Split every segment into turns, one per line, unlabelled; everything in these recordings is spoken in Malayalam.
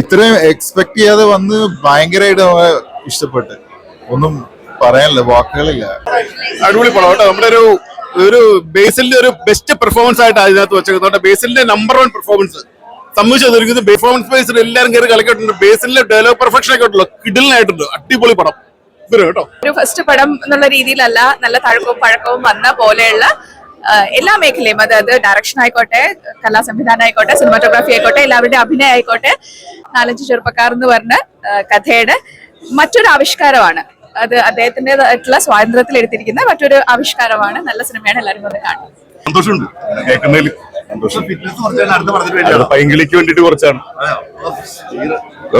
ഇത്രയും എക്സ്പെക്ട് ചെയ്യാതെ വന്ന് ഭയങ്കരമായിട്ട് ഇഷ്ടപ്പെട്ട്. ഒന്നും പറയാനില്ല, വാക്കുകളില്ല.
അടിപൊളി പടം കേട്ടോ. നമ്മുടെ ഒരു ബേസിലിന്റെ ഒരു ബെസ്റ്റ് പെർഫോമൻസ് ആയിട്ട് അതിനകത്ത് വെച്ചേക്കുന്നുണ്ട്. ബേസിലിന്റെ നമ്പർ 1 പെർഫോമൻസ് സംബന്ധിച്ചത് പെർഫോമൻസ് ബേസിൽ എല്ലാവരും കയറി കളിക്കിട്ടുണ്ട്. ബേസിലെ ഡയലോഗ് പെർഫെക്ഷൻ ഒക്കെ ഉണ്ടല്ലോ, കിഡിലിനായിട്ടുണ്ട്. അടിപൊളി പടം കേട്ടോ.
ഒരു ഫസ്റ്റ് പടം എന്നുള്ള രീതിയിലല്ല, നല്ല തഴക്കവും പഴക്കവും വന്ന പോലെയുള്ള എല്ലാ മേഖലയും, അതായത് ഡയറക്ഷൻ ആയിക്കോട്ടെ, കലാ സംവിധാനം ആയിക്കോട്ടെ, സിനിമാറ്റോഗ്രാഫി ആയിക്കോട്ടെ, എല്ലാവരുടെയും അഭിനയം ആയിക്കോട്ടെ, 4-5 ചെറുപ്പക്കാർ എന്ന് പറഞ്ഞ കഥയുടെ മറ്റൊരു ആവിഷ്കാരമാണ്. അത് അദ്ദേഹത്തിൻ്റെതായിട്ടുള്ള സ്വാതന്ത്ര്യത്തിൽ എടുത്തിരിക്കുന്ന മറ്റൊരു ആവിഷ്കാരമാണ്. നല്ല സിനിമയാണ്, എല്ലാവരും വന്ന് കാണും.
സന്തോഷമുണ്ട് കേൾക്കുന്നതിൽ. പൈങ്കിളിക്ക് വേണ്ടിട്ട് കുറച്ചാണ്.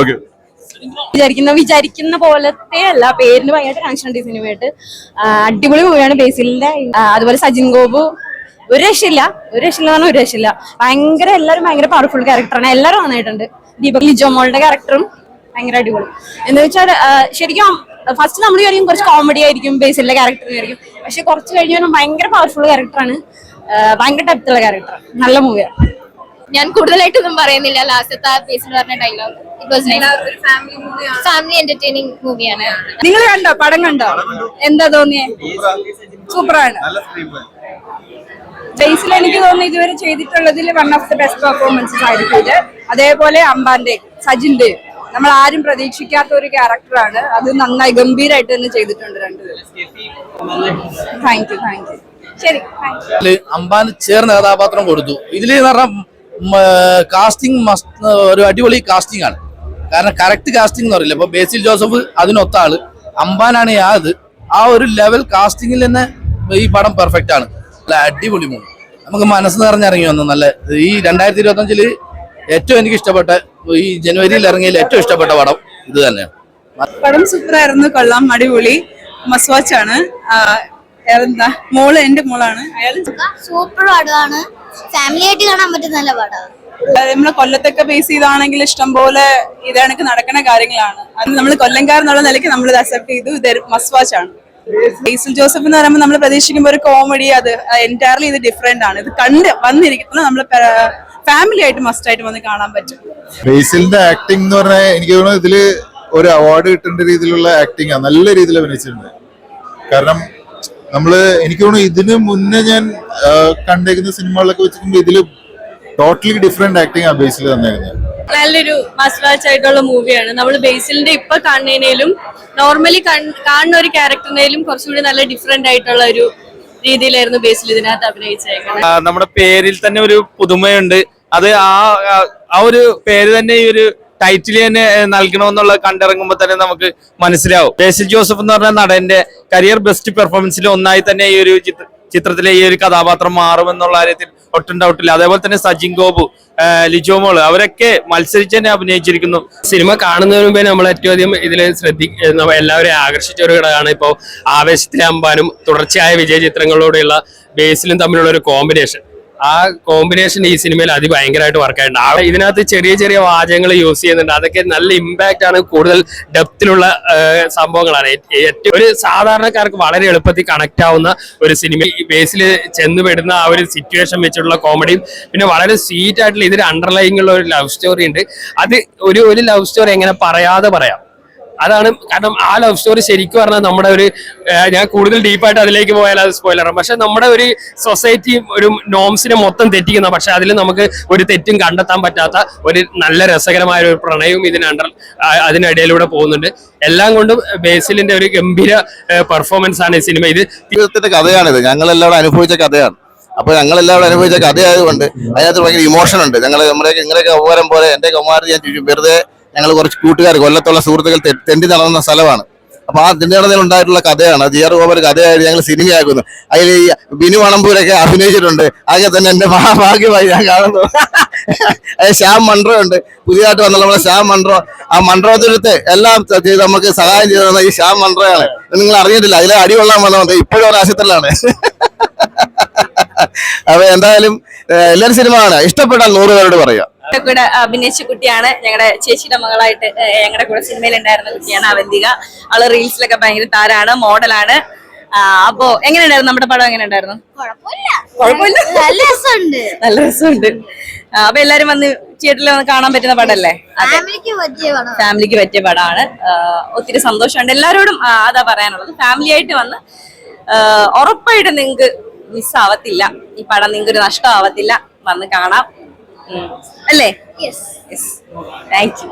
ഓക്കെ,
വിചാരിക്കുന്ന പോലത്തെ അല്ല, പേരിന് ഭയങ്കര കണക്ഷൻ ഉണ്ട് ഈ സിനിമയായിട്ട്. അടിപൊളി മൂവിയാണ് ബേസിലിന്റെ. അതുപോലെ സജിൻ ഗോപു ഒരു രക്ഷയില്ല ഒരു രക്ഷയില്ല. ഭയങ്കര എല്ലാവരും ഭയങ്കര പവർഫുൾ ക്യാരക്ടറാണ്. എല്ലാവരും നന്നായിട്ടുണ്ട്. ദീപക് ലിജോമോളുടെ ക്യാരക്ടറും ഭയങ്കര അടിപൊളി. എന്ന് വെച്ചാൽ ശരിക്കും ഫസ്റ്റ് നമ്മൾ വിചാരിക്കും കുറച്ച് കോമഡി ആയിരിക്കും ബേസിലിന്റെ ക്യാരക്ടർ വിചാരിക്കും, പക്ഷെ കുറച്ച് കഴിഞ്ഞാൽ ഭയങ്കര പവർഫുൾ ക്യാരക്ടറാണ്. ഭയങ്കര ഡെപ്തുള്ള ക്യാരക്ടർ. നല്ല മൂവിയാണ്.
ഞാൻ കൂടുതലായിട്ടൊന്നും പറയുന്നില്ല. ലാസ്റ്റത്തെ ബേസിൽ പറഞ്ഞ ഡയലോഗ് ഫാമിലി എന്റർടൈനിങ് മൂവിയാണ്.
നിങ്ങൾ കണ്ടോ? പടം കണ്ടോ? എന്താ തോന്നിയേ? സൂപ്പറാണ്. ബേസിൽ എനിക്ക് തോന്നുന്നു ഇതുവരെ ചെയ്തിട്ടുള്ളതിൽ 1 ഓഫ് ദ ബെസ്റ്റ് പെർഫോമൻസസ് ആയിരിക്കും ഇത്. അതേപോലെ അംബാന്റെ, സജിന്റെ നമ്മൾ ആരും പ്രതീക്ഷിക്കാത്ത ഒരു ക്യാരക്ടറാണ്. അത് നന്നായി ഗംഭീരമായിട്ട് തന്നെ ചെയ്തിട്ടുണ്ട് രണ്ടുപേരും. Thank you. ശരി,
അംബാൻ ചേർന്ന കഥാപാത്രം കൊടുത്തു. ഇതിൽ കാസ്റ്റിംഗ് ഒരു അടിപൊളി കാസ്റ്റിംഗ് ആണ്. കാരണം കറക്റ്റ് കാസ്റ്റിംഗ് എന്ന് പറയില്ല. ഇപ്പൊ ബേസിൽ ജോസഫ് അതിനൊത്ത ആള്, അംബാനാണ് ആ ഒരു ലെവൽ കാസ്റ്റിംഗിൽ തന്നെ ഈ പടം പെർഫെക്റ്റ് ആണ്. നല്ല അടിപൊളി മൂവി. നമുക്ക് മനസ്സ് നിറഞ്ഞിറങ്ങി വന്നു. നല്ല ഈ 2025 ഏറ്റവും എനിക്ക് ഇഷ്ടപ്പെട്ട, ഈ ജനുവരിയിൽ ഇറങ്ങിയതിൽ ഏറ്റവും ഇഷ്ടപ്പെട്ട പടം ഇത് തന്നെയാണ്.
പടം സൂപ്പറായിരുന്നു, കൊള്ളാം, അടിപൊളി, മസ്റ്റ് വാച്ച് ആണ്. മോള് എന്റെ മോളാണ്.
സൂപ്പർ പടമാണ്, ഫാമിലി ആയിട്ട് കാണാൻ പറ്റുന്ന നല്ല പടമാണ്.
നമ്മളെ കൊല്ലത്തൊക്കെ ബേസ് ചെയ്താണെങ്കിൽ ഇഷ്ടം പോലെ ഇതേണക്ക് നടക്കുന്ന കാര്യങ്ങളാണ്. അത് നമ്മൾ കൊല്ലംകാരെന്നുള്ള നിലയ്ക്ക് നമ്മൾ ഇത് അക്സെപ്റ്റ് ചെയ്തു. ഇത് മസ്റ്റ് വാച്ച് ആണ്. ബേസിൽ ജോസഫ് എന്ന് പറയുമ്പോൾ നമ്മൾ പ്രതീക്ഷിക്കുമ്പോൾ ഒരു കോമഡി, അത് എൻറ്റയർലി ഇത് ഡിഫറെന്റ് ആണ്. ഇത് കണ്ട് വന്നിരിക്കുന്നത് നമ്മൾ ഫാമിലി ആയിട്ട് മസ്റ്റ് ആയിട്ട് വന്ന് കാണാൻ പറ്റും.
ബേസിലിന്റെ ആക്ടിംഗ് എന്ന് പറഞ്ഞാൽ എനിക്ക് തോന്നുന്നു ഇതില് ഒരു അവാർഡ് കിട്ടേണ്ട രീതിയിലുള്ള ആക്ടിങ് ആണ്. നല്ല രീതിയിൽ അഭിനയിച്ചിട്ടുണ്ട്. കാരണം എനിക്ക് തോന്നുന്നു ഇതിന് മുന്നേ ഞാൻ കണ്ടേക്കുന്ന സിനിമകളിലൊക്കെ വെച്ചിട്ടുണ്ടെങ്കിൽ ഇതില് ടോട്ടലി ഡിഫറെന്റ് ആക്ടിങ് ആ ബേസിൽ തന്നെയായിരുന്നു.
നല്ലൊരു മസ്റ്റ് വാച്ച് ആയിട്ടുള്ള മൂവിയാണ്. നമ്മൾ ബേസിലിന്റെ ഇപ്പൊ കാണുന്നതിനേലും നോർമലി കാണുന്ന ഒരു ക്യാരക്ടറിനേലും കുറച്ചുകൂടി നല്ല ഡിഫറെന്റ് ആയിട്ടുള്ള ഒരു രീതിയിലായിരുന്നു ബേസിൽ ഇതിനകത്ത് അഭിനയിച്ചേക്കുന്നത്.
നമ്മുടെ പേരിൽ തന്നെ ഒരു പുതുമയുണ്ട്. അത് ആ ഒരു പേര് തന്നെ ഈ ഒരു ടൈറ്റിൽ തന്നെ നൽകണമെന്നുള്ള കണ്ടിറങ്ങുമ്പോൾ തന്നെ നമുക്ക് മനസ്സിലാവും. ബേസിൽ ജോസഫ് എന്ന് പറഞ്ഞ നടന്റെ കരിയർ ബെസ്റ്റ് പെർഫോമൻസിൽ ഒന്നായി തന്നെ ഈ ഒരു ചിത്രത്തിലെ ഈ ഒരു കഥാപാത്രം മാറുമെന്നുള്ള കാര്യത്തിൽ ഒട്ടും ഡൗട്ടില്ല. അതേപോലെ തന്നെ സജിൻ ഗോപു, ലിജോമോള് അവരൊക്കെ മത്സരിച്ച് തന്നെ അഭിനയിച്ചിരിക്കുന്നു.
സിനിമ കാണുന്നതിന് മുമ്പേ നമ്മൾ ഏറ്റവും അധികം ഇതിൽ എല്ലാവരെയും ആകർഷിച്ച ഒരു ഘടകമാണ് ഇപ്പോൾ ആവേശത്തിലെ അമ്പാനും തുടർച്ചയായ വിജയ ചിത്രങ്ങളോടെയുള്ള ബേസിലും തമ്മിലുള്ള ഒരു കോമ്പിനേഷൻ. ആ കോമ്പിനേഷൻ ഈ സിനിമയിൽ അതിഭയങ്കരമായിട്ട് വർക്കായിട്ടുണ്ട്. ഇതിനകത്ത് ചെറിയ ചെറിയ വാചകങ്ങൾ യൂസ് ചെയ്യുന്നുണ്ട്. അതൊക്കെ നല്ല ഇമ്പാക്റ്റ് ആണ്, കൂടുതൽ ഡെപ്തിലുള്ള സംഭവങ്ങളാണ്. ഏറ്റവും ഒരു സാധാരണക്കാർക്ക് വളരെ എളുപ്പത്തിൽ കണക്ട് ആവുന്ന ഒരു സിനിമ. ബേസിൽ ചെന്നുപെടുന്ന ആ ഒരു സിറ്റുവേഷൻ വെച്ചിട്ടുള്ള കോമഡിയും പിന്നെ വളരെ സ്വീറ്റ് ആയിട്ടുള്ള ഇതിൽ അണ്ടർലൈങ് ഉള്ള ഒരു ലവ് സ്റ്റോറി ഉണ്ട്. അത് ഒരു ലവ് സ്റ്റോറി എങ്ങനെ പറയാതെ പറയാം. അതാണ് കാരണം ആ ലവ് സ്റ്റോറി ശരിക്കും പറഞ്ഞാൽ നമ്മുടെ ഒരു, ഞാൻ കൂടുതൽ ഡീപ്പായിട്ട് അതിലേക്ക് പോയാൽ അത് സ്പോയിലറാണ്, പക്ഷെ നമ്മുടെ ഒരു സൊസൈറ്റി ഒരു നോംസിനെ മൊത്തം തെറ്റിക്കുന്ന, പക്ഷെ അതിൽ നമുക്ക് ഒരു തെറ്റും കണ്ടെത്താൻ പറ്റാത്ത ഒരു നല്ല രസകരമായ ഒരു പ്രണയവും അതിനിടയിലൂടെ പോകുന്നുണ്ട്. എല്ലാം കൊണ്ടും ബേസിലിന്റെ ഒരു ഗംഭീര പെർഫോമൻസ് ആണ് ഈ സിനിമ. ഇത്
ജീവിതത്തിന്റെ കഥയാണിത്. ഞങ്ങളെല്ലാവരും അനുഭവിച്ച കഥയാണ്. അപ്പൊ ഞങ്ങളെല്ലാവരും അനുഭവിച്ച കഥയായതുകൊണ്ട് അതിനകത്ത് ഭയങ്കര ഇമോഷൻ ഉണ്ട്. നിങ്ങളെയൊക്കെ ഉപകാരം പോലെ എന്റെ കുമാരൻ ഞാൻ വെറുതെ ഞങ്ങൾ കുറച്ച് കൂട്ടുകാർ, കൊല്ലത്തുള്ള സുഹൃത്തുക്കൾ തെണ്ടി നടന്ന സ്ഥലമാണ്. അപ്പൊ ആ തെണ്ടി നടന്നതിൽ ഉണ്ടായിട്ടുള്ള കഥയാണ്. ജിയർ ഗോപർ കഥയായിട്ട് ഞങ്ങൾ സിനിമയാക്കുന്നു. അതിൽ ഈ ബിനു മണമ്പൂരൊക്കെ അഭിനയിച്ചിട്ടുണ്ട്. അങ്ങനെ തന്നെ എന്റെ മഹാഭാഗ്യമായി ഞാൻ കാണുന്നു. ശ്യാം മൺട്രോ ഉണ്ട്, പുതിയതായിട്ട് വന്നുള്ള നമ്മുടെ ശ്യാം മൺട്രോ. ആ മൺട്രോത്തിനടുത്ത് എല്ലാം ചെയ്ത് നമുക്ക് സഹായം ചെയ്തു തന്ന ഈ ശ്യാം മൺട്രോയാണ്. നിങ്ങൾ അറിഞ്ഞിട്ടില്ല, അതിലെ അടികൊള്ളാൻ വന്നത് ഇപ്പോഴും ഒരു ആശുപത്രിയിലാണ്. അപ്പൊ എന്തായാലും എല്ലാവരും സിനിമ കാണുക, ഇഷ്ടപ്പെട്ടാൽ 100 പേരോട് പറയുക.
കൂടെ അഭിനയിച്ച കുട്ടിയാണ്, ഞങ്ങളുടെ ചേച്ചിയുടെ മകളായിട്ട് ഞങ്ങളുടെ കൂടെ സിനിമയിൽ ഉണ്ടായിരുന്ന കുട്ടിയാണ് അവന്തിക. അവള് റീൽസിലൊക്കെ ഭയങ്കര താരാണ്, മോഡലാണ്. അപ്പൊ എങ്ങനെയുണ്ടായിരുന്നു നമ്മുടെ പടം? എങ്ങനെയുണ്ടായിരുന്നു?
കുഴപ്പമില്ല, നല്ല രസമുണ്ട്.
അപ്പൊ എല്ലാരും വന്ന് തിയേറ്ററിൽ വന്ന് കാണാൻ പറ്റുന്ന പടല്ലേ?
ഫാമിലിക്ക് പറ്റിയ പടം.
ഫാമിലിക്ക് പറ്റിയ പടമാണ്. ഒത്തിരി സന്തോഷമുണ്ട്. എല്ലാവരോടും അതാ പറയാനുള്ളത്. ഫാമിലി ആയിട്ട് വന്ന് ഉറപ്പായിട്ട് നിങ്ങൾക്ക് മിസ്സാവത്തില്ല. ഈ പടം നിങ്ങൾക്ക് ഒരു നഷ്ടമാവത്തില്ല. വന്ന് കാണാം. അല്ലേ?
യെസ്.
Thank you.